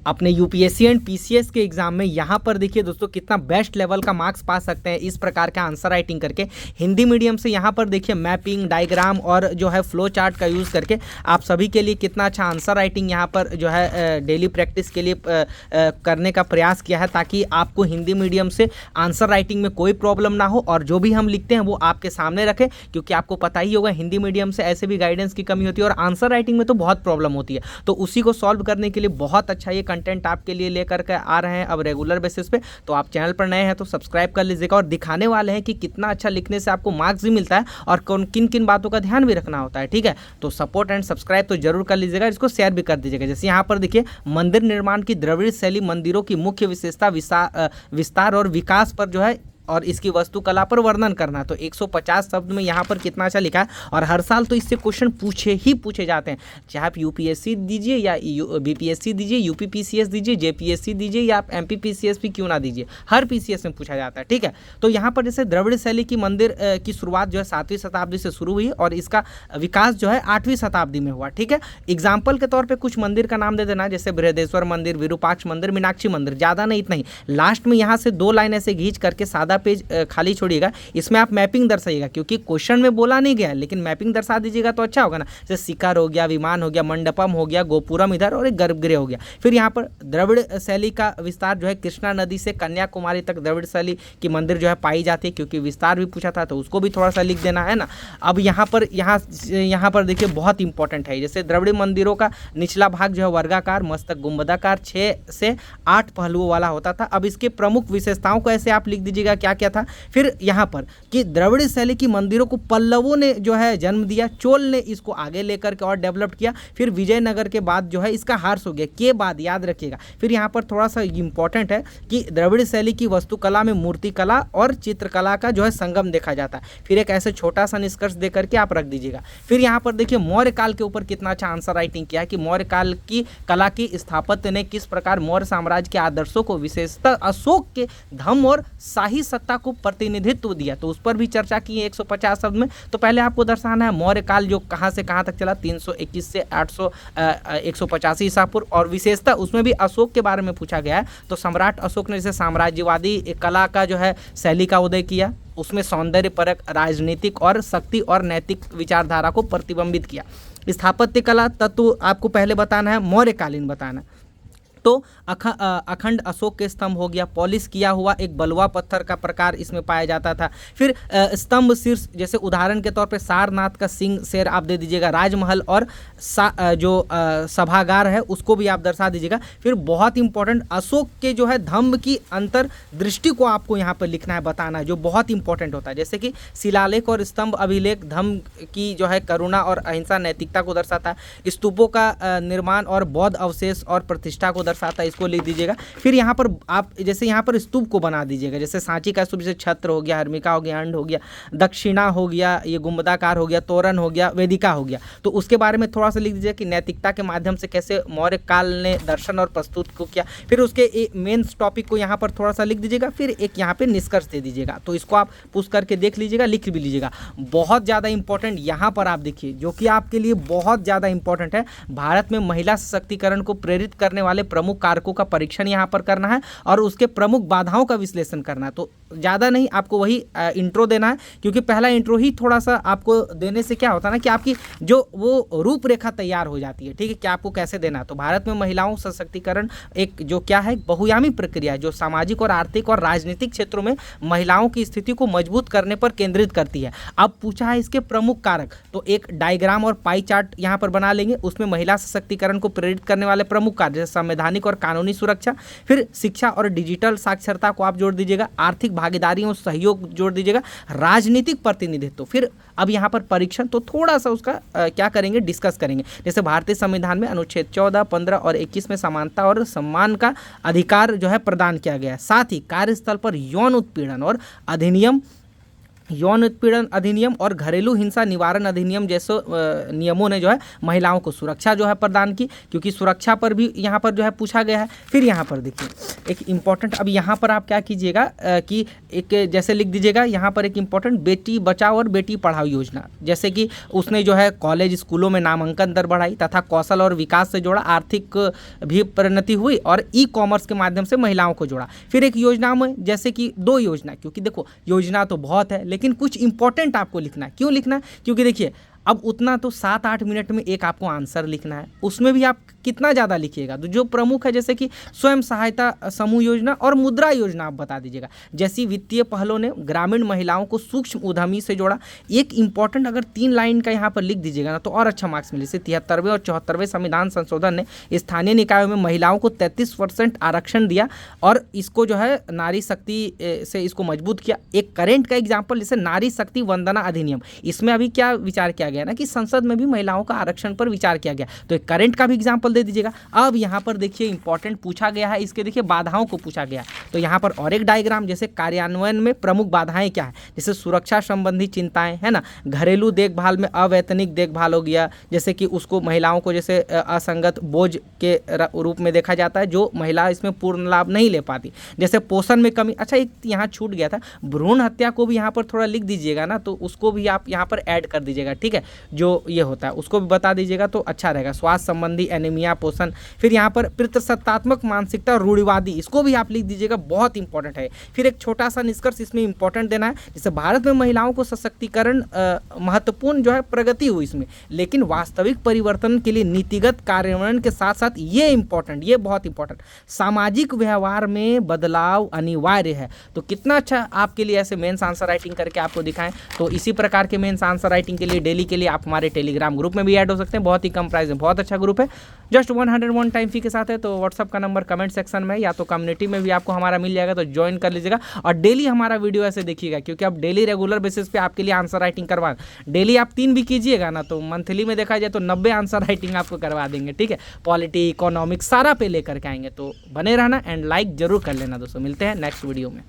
अपने UPSC and PCS के exam में यहाँ पर देखिए दोस्तों कितना बेस्ट लेवल का मार्क्स पा सकते हैं इस प्रकार का आंसर राइटिंग करके। हिंदी मीडियम से यहाँ पर देखिए मैपिंग, डायग्राम और जो है फ्लो चार्ट का यूज़ करके आप सभी के लिए कितना अच्छा आंसर राइटिंग यहाँ पर जो है डेली प्रैक्टिस के लिए करने का प्रयास किया है, ताकि आपको हिंदी मीडियम से आंसर राइटिंग में कोई प्रॉब्लम ना हो और जो भी हम लिखते हैं वो आपके सामने रखें। क्योंकि आपको पता ही होगा हिंदी मीडियम से ऐसे भी गाइडेंस की कमी होती है और आंसर राइटिंग में तो बहुत प्रॉब्लम होती है। तो उसी को सॉल्व करने के लिए बहुत अच्छा ये कंटेंट आपके लिए लेकर के आ रहे हैं अब रेगुलर बेसिस पे। तो आप चैनल पर नए हैं तो सब्सक्राइब कर लीजिएगा और दिखाने वाले हैं कि कितना अच्छा लिखने से आपको मार्क्स भी मिलता है और किन किन बातों का ध्यान भी रखना होता है। ठीक है, तो सपोर्ट एंड सब्सक्राइब तो जरूर कर लीजिएगा, इसको शेयर भी कर दीजिएगा। जैसे यहाँ पर देखिए मंदिर निर्माण की द्रविड़ शैली मंदिरों की मुख्य विशेषता, विस्तार और विकास पर जो है और इसकी वास्तुकला पर वर्णन करना। तो 150 शब्द में यहाँ पर कितना अच्छा लिखा है और हर साल तो इससे क्वेश्चन पूछे जाते हैं, चाहे आप यूपीएससी दीजिए या बीपीएससी दीजिए, यूपी पीसीएस दीजिए, जेपीएससी दीजिए या आप एमपी पीसीएस भी क्यों ना दीजिए, हर पीसीएस में पूछा जाता है। ठीक है, तो यहाँ पर जैसे द्रविड़ शैली की मंदिर की शुरुआत जो है 7वीं शताब्दी से शुरू हुई और इसका विकास जो है 8वीं शताब्दी में हुआ। ठीक है, एग्जाम्पल के तौर पर कुछ मंदिर का नाम दे देना, जैसे बृहदेश्वर मंदिर, विरूपाक्ष मंदिर, मीनाक्षी मंदिर, ज़्यादा नहीं इतना ही। लास्ट में यहाँ से 2 लाइन ऐसे खींच करके सादा पेज खाली छोड़िएगा, इसमें आप मैपिंग दर्शाइएगा, क्योंकि क्वेश्चन में बोला नहीं गया है लेकिन मैपिंग दर्शा दीजिएगा तो अच्छा होगा ना। जैसे शिखर हो गया, विमान हो गया, मंडपम हो गया, गोपुरम इधर और एक गर्भगृह हो गया। फिर यहाँ पर द्रविड़ शैली का विस्तार जो है कृष्णा नदी से कन्याकुमारी तक द्रविड़ शैली की मंदिर जो है पाई जाती है, क्योंकि विस्तार भी पूछा था तो उसको भी थोड़ा सा लिख देना है ना। अब यहाँ पर देखिए बहुत इंपॉर्टेंट है, जैसे द्रविड़ मंदिरों का निचला भाग जो है वर्गाकार, मस्तक गुंबदाकार, 6 से 8 पहलुओं वाला होता था। अब इसके प्रमुख विशेषताओं को ऐसे आप लिख दीजिएगा क्या क्या था। फिर यहाँ पर कि द्रविड़ शैली की मंदिरों को पल्लवों ने जो है जन्म दिया, चोल ने इसको आगे लेकर के और डेवलप किया। फिर विजयनगर के बाद जो है इसका हार्स हो गया, के बाद याद रखिएगा। फिर यहाँ पर थोड़ा सा इंपॉर्टेंट है कि द्रविड़ शैली की वास्तुकला में मूर्तिकला और चित्रकला का जो है संगम देखा जाता है। फिर एक ऐसे छोटा सा निष्कर्ष दे करके आप रख दीजिएगा। फिर यहाँ पर देखिए मौर्य काल के ऊपर कितना अच्छा आंसर राइटिंग किया है कि मौर्य काल की कला की स्थापत्य ने किस प्रकार मौर्य साम्राज्य के आदर्शों को, विशेषतः अशोक के धम्म और शाही सत्ता को प्रतिनिधित्व दिया। तो उस पर भी चर्चा की है 150 शब्द में। तो पहले आपको दर्शाना है मौर्य काल जो कहाँ से कहाँ तक चला, 321 से 185 ईसा पूर्व, और विशेषता उसमें भी अशोक के बारे में पूछा गया है। तो सम्राट अशोक ने जैसे साम्राज्यवादी कला का जो है शैली का उदय किया, उसमें सौंदर्य परक, राजनीतिक और शक्ति और नैतिक विचारधारा को प्रतिबिंबित किया। स्थापत्य कला तत्व आपको पहले बताना है, मौर्यकालीन बताना। तो अखंड अशोक के स्तंभ हो गया, पॉलिश किया हुआ एक बलुआ पत्थर का प्रकार इसमें पाया जाता था। फिर स्तंभ शीर्ष, जैसे उदाहरण के तौर पे सारनाथ का सिंह शेर आप दे दीजिएगा, राजमहल और सभागार है उसको भी आप दर्शा दीजिएगा। फिर बहुत इंपॉर्टेंट अशोक के जो है धम्म की अंतर्दृष्टि को आपको यहाँ पर लिखना है, बताना है, जो बहुत इंपॉर्टेंट होता है। जैसे कि शिलालेख और स्तंभ अभिलेख धम्म की जो है करुणा और अहिंसा नैतिकता को दर्शाता है। स्तूपों का निर्माण और बौद्ध अवशेष और प्रतिष्ठा को दर्शाता है, इसको लिख दीजिएगा। फिर यहाँ पर आप जैसे यहाँ पर स्तूप को बना दीजिएगा, जैसे सांची का स्तूप, जैसे छत्र हो गया, हर्मिका हो गया, अंड हो गया, दक्षिणा हो गया, ये गुंबदाकार हो गया, तोरण हो गया, वेदिका हो गया। तो उसके बारे में थोड़ा सा लिख दीजिए कि नैतिकता के माध्यम से कैसे मौर्य काल ने दर्शन और प्रस्तुत को किया। फिर उसके मेन टॉपिक को यहाँ पर थोड़ा सा लिख दीजिएगा। फिर एक यहाँ पे निष्कर्ष दे दीजिएगा। तो इसको आप पुश करके देख लीजिएगा, लिख भी लीजिएगा। बहुत ज़्यादा इंपॉर्टेंट यहाँ पर आप देखिए, जो कि आपके लिए बहुत ज़्यादा इंपॉर्टेंट है, भारत में महिला सशक्तिकरण को प्रेरित करने वाले प्रमुख कारकों का परीक्षण यहाँ पर करना है और उसके प्रमुख बाधाओं का विश्लेषण करना है। तो ज़्यादा नहीं, आपको वही इंट्रो देना है, क्योंकि पहला इंट्रो ही थोड़ा सा आपको देने से क्या होता है ना कि आपकी जो वो रूपरेखा तैयार हो जाती है। ठीक है, कि आपको कैसे देना है। तो भारत में महिलाओं सशक्तिकरण एक जो क्या है बहुआयामी प्रक्रिया है, जो सामाजिक और आर्थिक और राजनीतिक क्षेत्रों में महिलाओं की स्थिति को मजबूत करने पर केंद्रित करती है। अब पूछा है इसके प्रमुख कारक, तो एक डायग्राम और पाई चार्ट यहाँ पर बना लेंगे, उसमें महिला सशक्तिकरण को प्रेरित करने वाले प्रमुख कार्य जैसे संवैधानिक और कानूनी सुरक्षा, फिर शिक्षा और डिजिटल साक्षरता को आप जोड़ दीजिएगा, आर्थिक भागीदारी और सहयोग जोड़ दीजिएगा, राजनीतिक प्रतिनिधित्व। फिर अब यहाँ पर परीक्षण, तो थोड़ा सा उसका क्या करेंगे, डिस्कस करेंगे। जैसे भारतीय संविधान में अनुच्छेद 14, 15 और 21 में समानता और सम्मान का अधिकार जो है प्रदान किया गया है। साथ ही कार्यस्थल पर यौन उत्पीड़न और अधिनियम यौन उत्पीड़न अधिनियम और घरेलू हिंसा निवारण अधिनियम जैसे नियमों ने जो है महिलाओं को सुरक्षा जो है प्रदान की, क्योंकि सुरक्षा पर भी यहाँ पर जो है पूछा गया है। फिर यहाँ पर देखिए एक इम्पॉर्टेंट, अब यहाँ पर आप क्या कीजिएगा कि एक जैसे लिख दीजिएगा यहाँ पर एक इम्पॉर्टेंट बेटी बचाओ और बेटी पढ़ाओ योजना, जैसे कि उसने जो है कॉलेज स्कूलों में नामांकन दर बढ़ाई तथा कौशल और विकास से जोड़ा, आर्थिक भी प्रोन्नति हुई और ई कॉमर्स के माध्यम से महिलाओं को जोड़ा। फिर एक योजना में जैसे कि 2 योजना, क्योंकि देखो योजना तो बहुत है लेकिन कुछ इंपॉर्टेंट आपको लिखना है। क्यों लिखना है? क्योंकि देखिए अब उतना तो 7-8 मिनट में एक आपको आंसर लिखना है, उसमें भी आप कितना ज़्यादा लिखिएगा। तो जो प्रमुख है जैसे कि स्वयं सहायता समूह योजना और मुद्रा योजना आप बता दीजिएगा। जैसी वित्तीय पहलों ने ग्रामीण महिलाओं को सूक्ष्म उद्यमी से जोड़ा। एक इंपॉर्टेंट अगर 3 लाइन का यहाँ पर लिख दीजिएगा ना तो और अच्छा मार्क्स मिले। जैसे 73वें और 74वें संविधान संशोधन ने स्थानीय निकायों में महिलाओं को 33% आरक्षण दिया और इसको जो है नारी शक्ति से इसको मजबूत किया। एक करेंट का एग्जाम्पल जैसे नारी शक्ति वंदना अधिनियम, इसमें अभी क्या विचार किया गया ना कि संसद में भी महिलाओं का आरक्षण पर विचार किया गया। तो एक करंट का भी एग्जांपल दे दीजिएगा। अब यहाँ पर देखिए इंपॉर्टेंट पूछा गया है, इसके देखिए बाधाओं को पूछा गया। तो यहाँ पर और एक डायग्राम, जैसे कार्यान्वयन में प्रमुख बाधाएं क्या है, जैसे सुरक्षा संबंधी चिंताएं है ना, घरेलू देखभाल में अवैतनिक देखभाल हो गया, जैसे कि उसको महिलाओं को जैसे असंगत बोझ के रूप में देखा जाता है, जो महिला इसमें पूर्ण लाभ नहीं ले पाती। जैसे पोषण में कमी, अच्छा एक यहाँ छूट गया था, भ्रूण हत्या को भी यहाँ पर थोड़ा लिख दीजिएगा ना, तो उसको भी आप यहाँ पर ऐड कर दीजिएगा, ठीक है, जो ये होता है उसको भी बता दीजिएगा तो अच्छा रहेगा। स्वास्थ्य संबंधी एनीमिया, पोषण। फिर यहाँ पर पितृसत्तात्मक मानसिकता रूढ़िवादी, इसको भी आप लिख दीजिएगा, बहुत इंपॉर्टेंट है। फिर एक छोटा सा निष्कर्ष इसमें इंपॉर्टेंट देना है, जैसे भारत में महिलाओं को सशक्तिकरण महत्वपूर्ण जो है प्रगति हुई इसमें, लेकिन वास्तविक परिवर्तन के लिए नीतिगत कार्यान्वयन के साथ साथ ये इंपॉर्टेंट, ये बहुत इंपॉर्टेंट, सामाजिक व्यवहार में बदलाव अनिवार्य है। तो कितना अच्छा आपके लिए ऐसे मेंस आंसर राइटिंग करके आपको दिखाएं। तो इसी प्रकार के मेंस आंसर राइटिंग के लिए डेली के लिए आप हमारे टेलीग्राम ग्रुप में भी ऐड हो सकते हैं, बहुत ही कम प्राइस में, बहुत अच्छा ग्रुप है, जस्ट 101 टाइम फी के साथ है। तो व्हाट्सअप का नंबर कमेंट सेक्शन में या तो कम्युनिटी में भी आपको हमारा मिल जाएगा, तो ज्वाइन कर लीजिएगा और डेली हमारा वीडियो ऐसे देखिएगा, क्योंकि अब डेली रेगुलर बेसिस पे आपके लिए आंसर राइटिंग करवा, डेली आप 3 भी कीजिएगा ना तो मंथली में देखा जाए तो 90 आंसर राइटिंग आपको करवा देंगे, ठीक है, पॉलिटी इकोनॉमिक्स सारा पे लेकर के आएंगे। तो बने रहना एंड लाइक जरूर कर लेना दोस्तों। मिलते हैं नेक्स्ट वीडियो में।